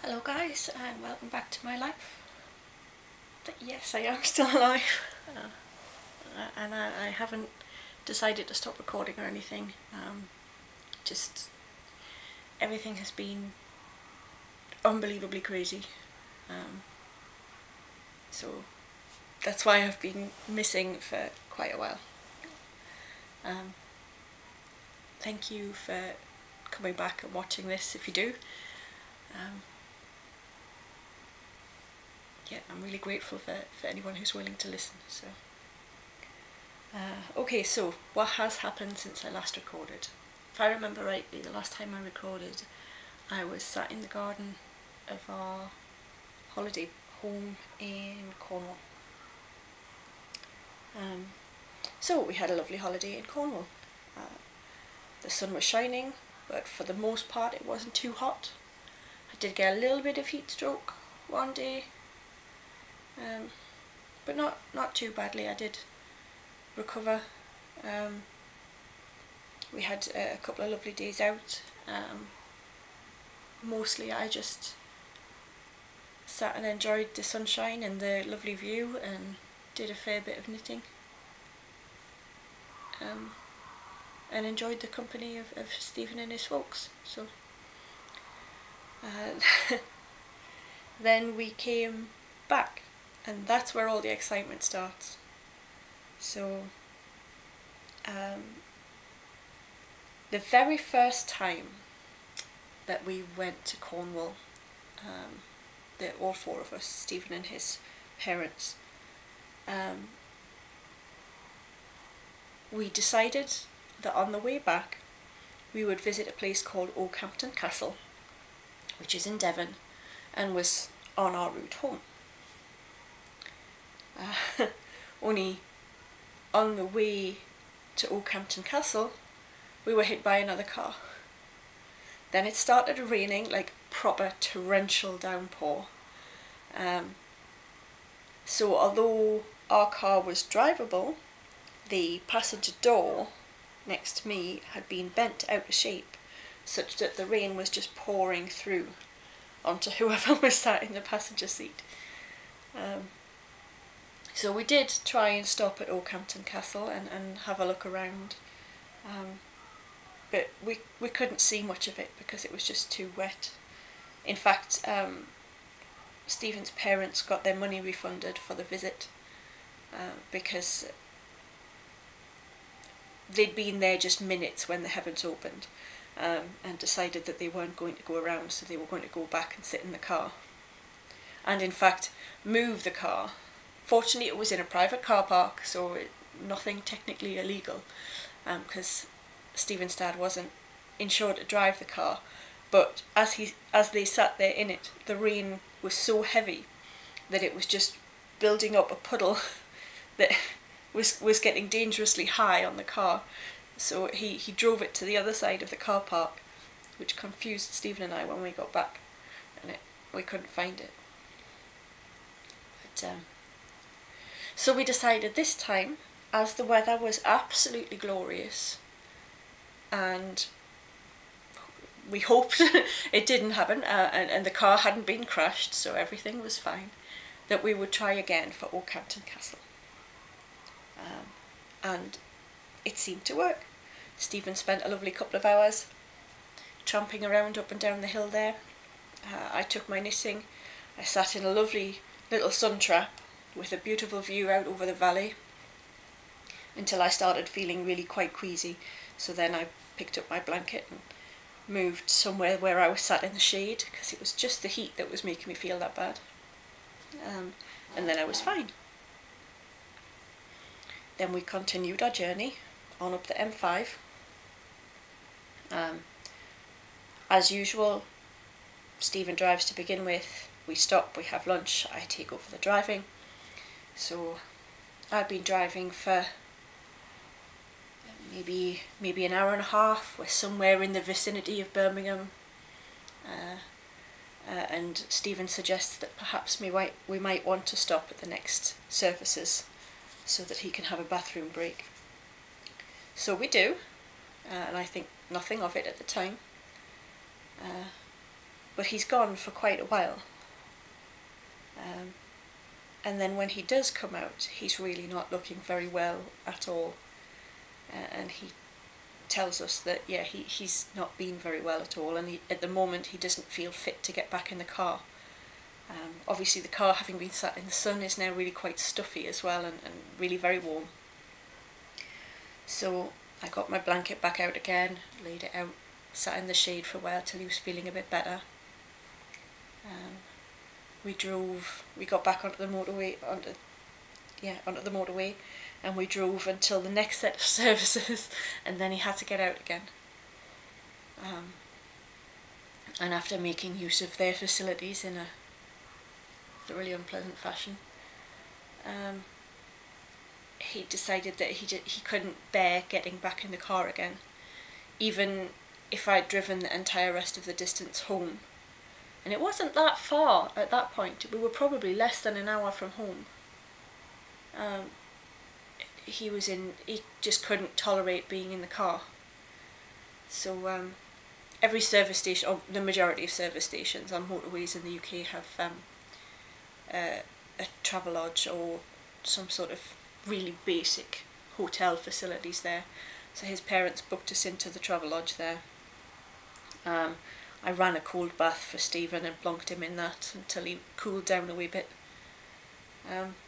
Hello guys, and welcome back to my life. Yes, I am still alive, and I haven't decided to stop recording or anything. Just everything has been unbelievably crazy, so that's why I've been missing for quite a while. Thank you for coming back and watching this if you do. Yeah, I'm really grateful for anyone who's willing to listen. So, okay, so what has happened since I last recorded? If I remember rightly, the last time I recorded, I was sat in the garden of our holiday home in Cornwall. So we had a lovely holiday in Cornwall. The sun was shining, but for the most part it wasn't too hot. I did get a little bit of heat stroke one day, but not too badly. I did recover. We had a couple of lovely days out. Mostly I just sat and enjoyed the sunshine and the lovely view and did a fair bit of knitting. And enjoyed the company of Stephen and his folks. So then we came back, and that's where all the excitement starts. So the very first time that we went to Cornwall, all four of us, Stephen and his parents, we decided that on the way back we would visit a place called Oakhampton Castle, which is in Devon and was on our route home. Only on the way to Oakhampton Castle we were hit by another car. Then it started raining, like proper torrential downpour. So although our car was drivable, the passenger door next to me had been bent out of shape such that the rain was just pouring through onto whoever was sat in the passenger seat. So we did try and stop at Oakhampton Castle and have a look around, but we couldn't see much of it because it was just too wet. In fact, Stephen's parents got their money refunded for the visit because they'd been there just minutes when the heavens opened, and decided that they weren't going to go around, so they were going to go back and sit in the car. And in fact, move the car. Fortunately, it was in a private car park, so nothing technically illegal, because Stephen's dad wasn't insured to drive the car. But as they sat there in it, the rain was so heavy that it was just building up a puddle that was getting dangerously high on the car. So he drove it to the other side of the car park, which confused Stephen and I when we got back, and we couldn't find it. But so we decided this time, as the weather was absolutely glorious, and we hoped it didn't happen, and the car hadn't been crashed, so everything was fine, that we would try again for Oakhampton Castle. And it seemed to work. Stephen spent a lovely couple of hours tramping around up and down the hill there. I took my knitting. I sat in a lovely little sun trap with a beautiful view out over the valley until I started feeling really quite queasy. So then I picked up my blanket and moved somewhere where I was sat in the shade, because it was just the heat that was making me feel that bad. And then I was fine. Then we continued our journey on up the M5. As usual, Stephen drives to begin with. We stop, we have lunch, I take over the driving. So I'd been driving for maybe an hour and a half. We're somewhere in the vicinity of Birmingham. And Stephen suggests that perhaps we might want to stop at the next services so that he can have a bathroom break. So we do, and I think nothing of it at the time. but he's gone for quite a while. And then when he does come out, he's really not looking very well at all. And he tells us that, yeah, he's not been very well at all, and at the moment he doesn't feel fit to get back in the car. Obviously the car, having been sat in the sun, is now really quite stuffy as well, and really very warm. So I got my blanket back out again, laid it out, sat in the shade for a while till he was feeling a bit better. We got back onto the motorway, onto the motorway, and we drove until the next set of services, and then he had to get out again. And after making use of their facilities in a thoroughly unpleasant fashion, he decided that he couldn't bear getting back in the car again, even if I'd driven the entire rest of the distance home. And it wasn't that far at that point. We were probably less than an hour from home. He just couldn't tolerate being in the car. So every service station, or the majority of service stations on motorways in the UK, have a Travelodge or some sort of really basic hotel facilities there. So his parents booked us into the Travelodge there. I ran a cold bath for Stephen and plonked him in that until he cooled down a wee bit.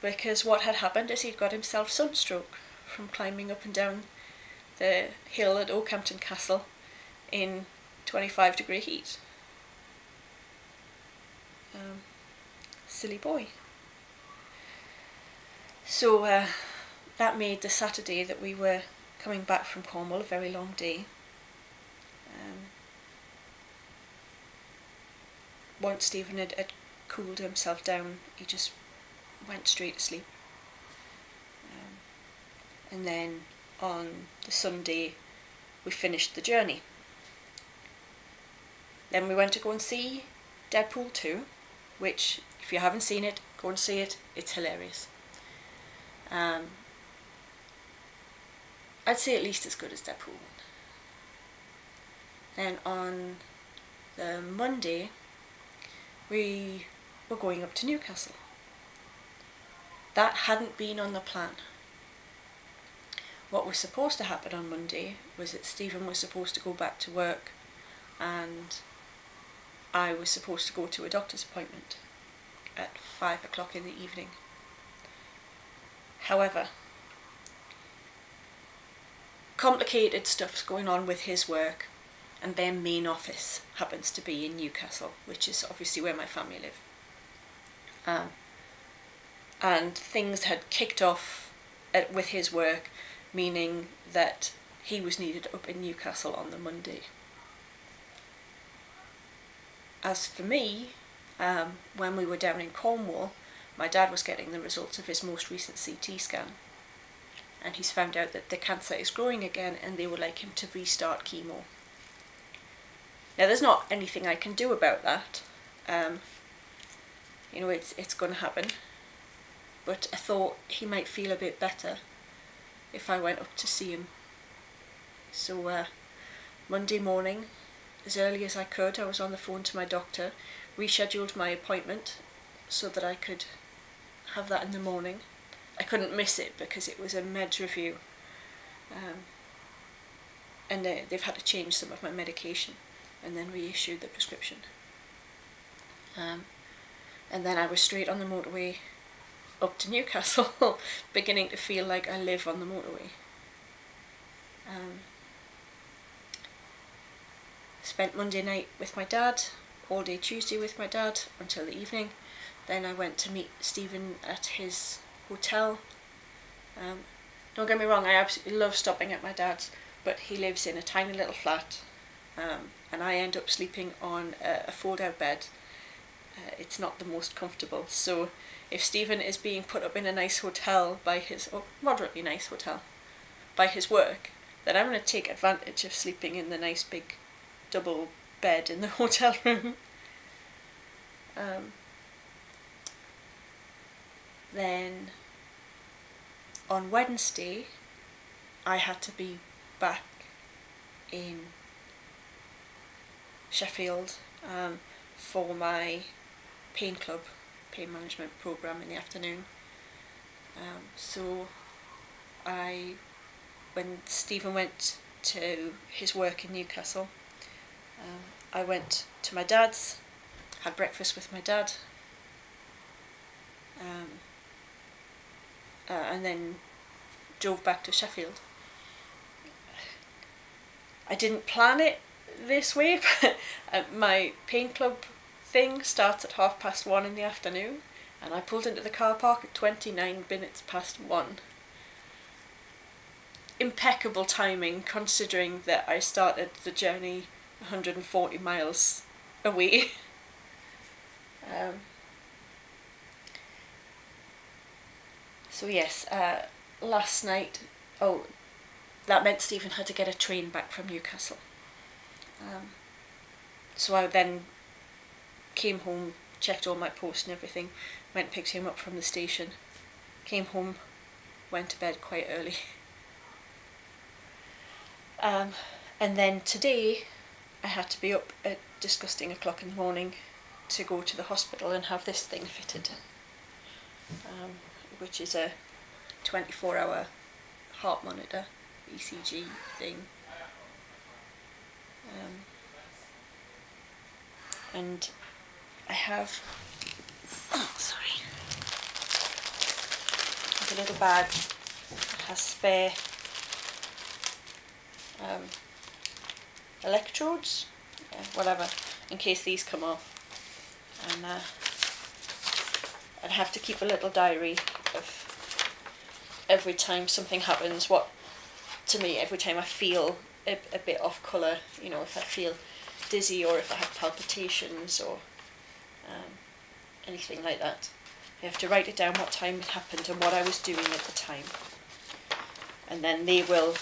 Because what had happened is he'd got himself sunstroke from climbing up and down the hill at Oakhampton Castle in 25-degree heat. Silly boy. So that made the Saturday that we were coming back from Cornwall a very long day. Once Stephen had cooled himself down, he just went straight to sleep. And then on the Sunday we finished the journey. Then we went to go and see Deadpool 2, which, if you haven't seen it, go and see it, it's hilarious. I'd say at least as good as Deadpool 1. Then on the Monday we were going up to Newcastle. That hadn't been on the plan. What was supposed to happen on Monday was that Stephen was supposed to go back to work and I was supposed to go to a doctor's appointment at 5 o'clock in the evening. However, complicated stuff's going on with his work, and their main office happens to be in Newcastle, which is obviously where my family live. And things had kicked off with his work, meaning that he was needed up in Newcastle on the Monday. As for me, when we were down in Cornwall, my dad was getting the results of his most recent CT scan, and he's found out that the cancer is growing again and they would like him to restart chemo. Now there's not anything I can do about that. You know, it's going to happen, but I thought he might feel a bit better if I went up to see him. So Monday morning, as early as I could, I was on the phone to my doctor, rescheduled my appointment so that I could have that in the morning. I couldn't miss it because it was a meds review, and they've had to change some of my medication and then reissue the prescription. And then I was straight on the motorway up to Newcastle, beginning to feel like I live on the motorway. Spent Monday night with my dad, all day Tuesday with my dad until the evening. Then I went to meet Stephen at his hotel. Don't get me wrong, I absolutely love stopping at my dad's, but he lives in a tiny little flat, and I end up sleeping on a fold-out bed. It's not the most comfortable, so if Stephen is being put up in a nice hotel by his, or moderately nice hotel, by his work, then I'm going to take advantage of sleeping in the nice big double bed in the hotel room. Then on Wednesday I had to be back in Sheffield for my pain club, pain management program in the afternoon. So when Stephen went to his work in Newcastle, I went to my dad's, had breakfast with my dad, and then drove back to Sheffield. I didn't plan it this way, but my pain club thing starts at 1:30 in the afternoon, and I pulled into the car park at 29 minutes past 1. Impeccable timing, considering that I started the journey 140 miles away. So yes, last night, that meant Stephen had to get a train back from Newcastle. So I then came home, checked all my posts and everything, went and picked him up from the station, came home, went to bed quite early. And then today I had to be up at disgusting o'clock in the morning to go to the hospital and have this thing fitted, which is a 24-hour heart monitor, ECG thing. And I have, a little bag that has spare electrodes, whatever, in case these come off. And I'd have to keep a little diary of every time something happens, every time I feel a bit off colour, if I feel dizzy or if I have palpitations or anything like that. I have to write it down what time it happened and what I was doing at the time. And then they will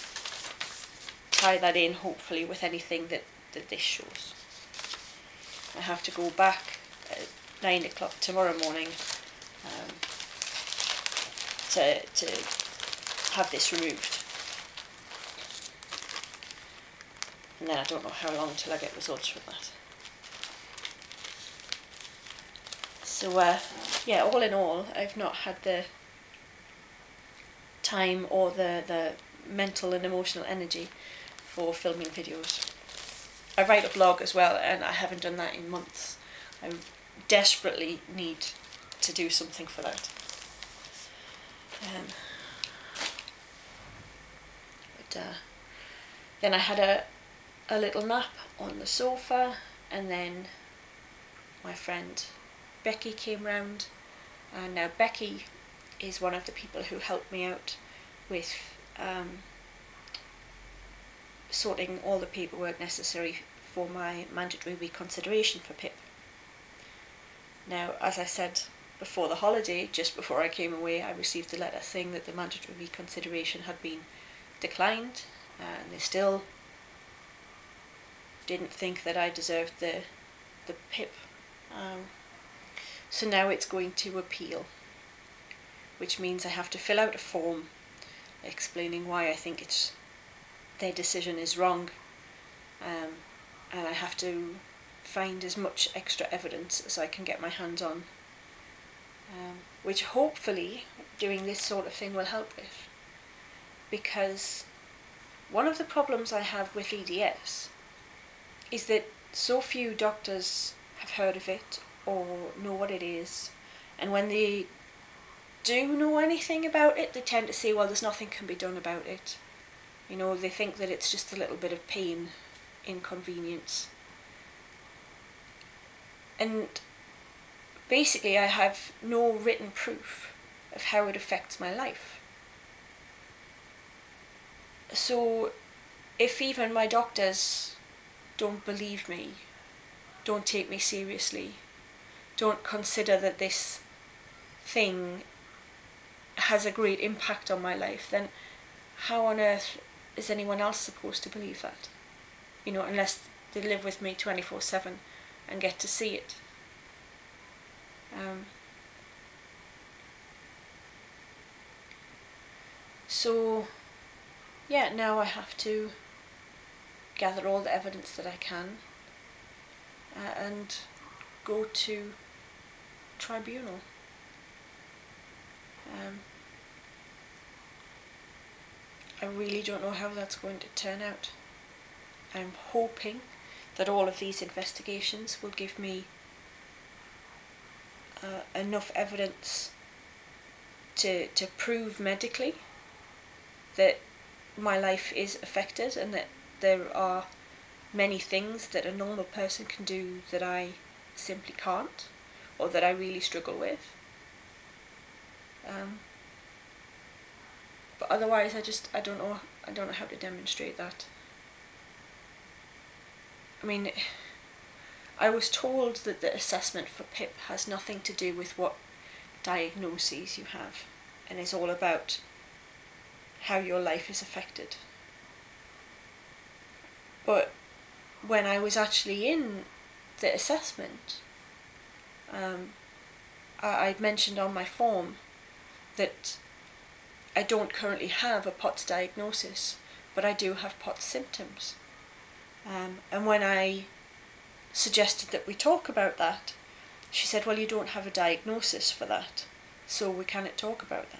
tie that in, hopefully, with anything that this shows. I have to go back at 9 o'clock tomorrow morning to have this removed. And then I don't know how long till I get results from that. So yeah, all in all, I've not had the time or the mental and emotional energy for filming videos. I write a blog as well, and I haven't done that in months. I desperately need to do something for that. Then I had a little nap on the sofa, and then my friend Becky came round, and now Becky is one of the people who helped me out with sorting all the paperwork necessary for my mandatory reconsideration for PIP. Now, as I said before the holiday, just before I came away, I received a letter saying that the mandatory reconsideration had been declined, and they still didn't think that I deserved the PIP. So now it's going to appeal, which means I have to fill out a form explaining why I think their decision is wrong, and I have to find as much extra evidence as I can get my hands on, which hopefully doing this sort of thing will help with, because one of the problems I have with EDS is that so few doctors have heard of it or know what it is, and when they do know anything about it, they tend to say, well, there's nothing can be done about it. They think that it's just a little bit of pain, inconvenience. And basically I have no written proof of how it affects my life. So if even my doctors don't believe me, don't take me seriously, don't consider that this thing has a great impact on my life, then how on earth is anyone else supposed to believe that? Unless they live with me 24/7 and get to see it. So yeah, now I have to gather all the evidence that I can and go to tribunal. I really don't know how that's going to turn out. I'm hoping that all of these investigations will give me enough evidence to prove medically that my life is affected, and that there are many things that a normal person can do that I simply can't, or that I really struggle with. But otherwise, I don't know how to demonstrate that. I mean, I was told that the assessment for PIP has nothing to do with what diagnoses you have, and is all about how your life is affected. But when I was actually in the assessment, I'd mentioned on my form that I don't currently have a POTS diagnosis, but I do have POTS symptoms. And when I suggested that we talk about that, she said, well, you don't have a diagnosis for that, so we cannot talk about that.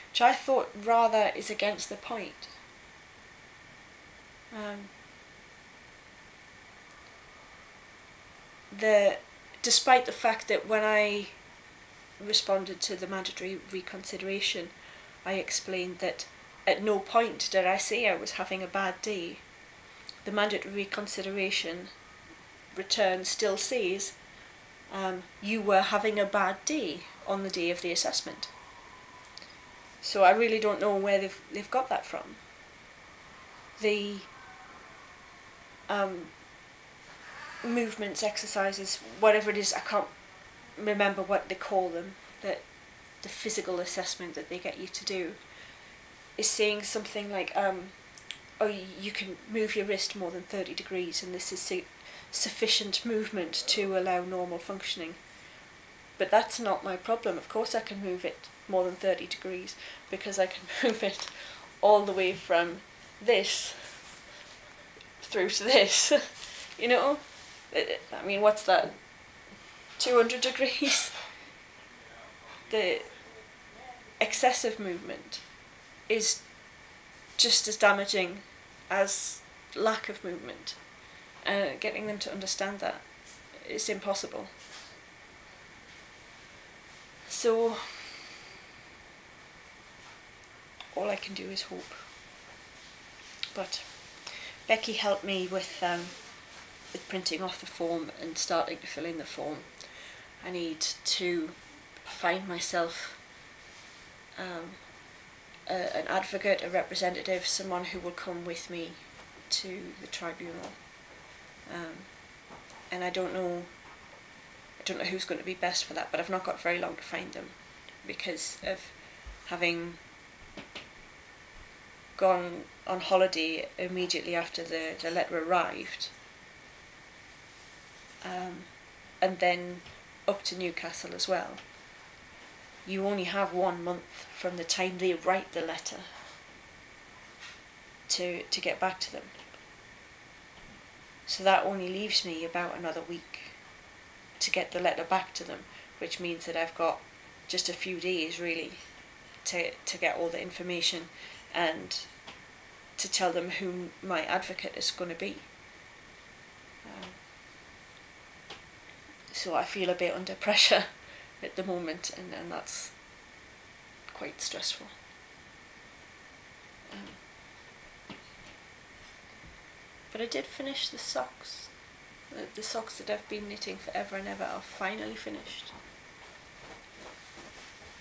Which I thought rather is against the point. Despite the fact that when I responded to the mandatory reconsideration, I explained that at no point did I say I was having a bad day. The mandatory reconsideration return still says you were having a bad day on the day of the assessment. So I really don't know where they've got that from. The movements, exercises, whatever it is, I can't remember what they call them, that the physical assessment that they get you to do, is saying something like, oh, you can move your wrist more than 30 degrees and this is sufficient movement to allow normal functioning. But that's not my problem. Of course I can move it more than 30 degrees, because I can move it all the way from this through to this. You know? I mean, what's that? 200 degrees? The excessive movement is just as damaging as lack of movement. Getting them to understand that is impossible. So all I can do is hope. But Becky helped me with printing off the form and starting to fill in the form. I need to find myself an advocate, a representative, someone who will come with me to the tribunal. And I don't know who's going to be best for that, but I've not got very long to find them, because of having gone on holiday immediately after the letter arrived, and then up to Newcastle as well. You only have 1 month from the time they write the letter to get back to them. So that only leaves me about another week to get the letter back to them, which means that I've got just a few days really to get all the information and to tell them who my advocate is going to be. So I feel a bit under pressure at the moment, and that's quite stressful. But I did finish the socks. The socks that I've been knitting forever and ever are finally finished.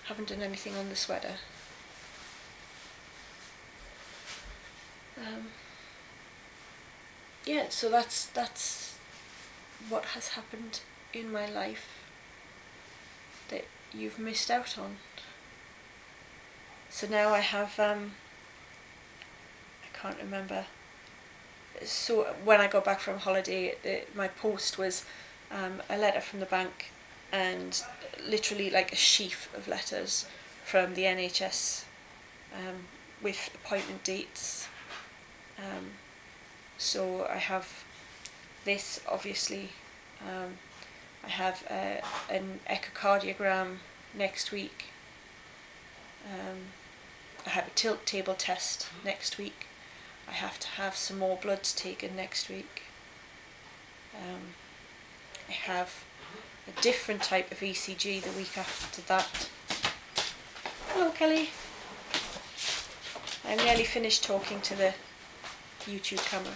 Haven't done anything on the sweater. Yeah, so that's what has happened in my life that you've missed out on. So now I have, I can't remember. So when I got back from holiday, my post was a letter from the bank and literally like a sheaf of letters from the NHS with appointment dates. So I have this, obviously, I have an echocardiogram next week. I have a tilt table test next week. I have to have some more bloods taken next week. I have a different type of ECG the week after that. Hello, Kelly. I'm nearly finished talking to the YouTube camera.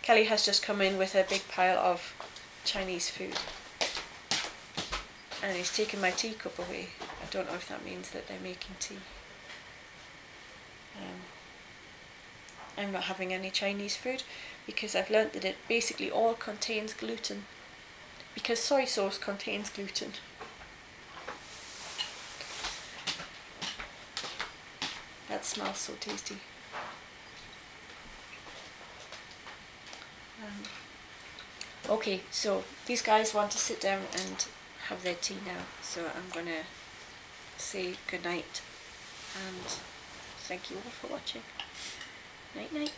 Kelly has just come in with a big pile of Chinese food. And he's taken my teacup away. I don't know if that means that they're making tea. I'm not having any Chinese food because I've learnt that it basically all contains gluten. Because soy sauce contains gluten. That smells so tasty. Okay, so these guys want to sit down and have their tea now, so I'm going to say good night and thank you all for watching. Night night.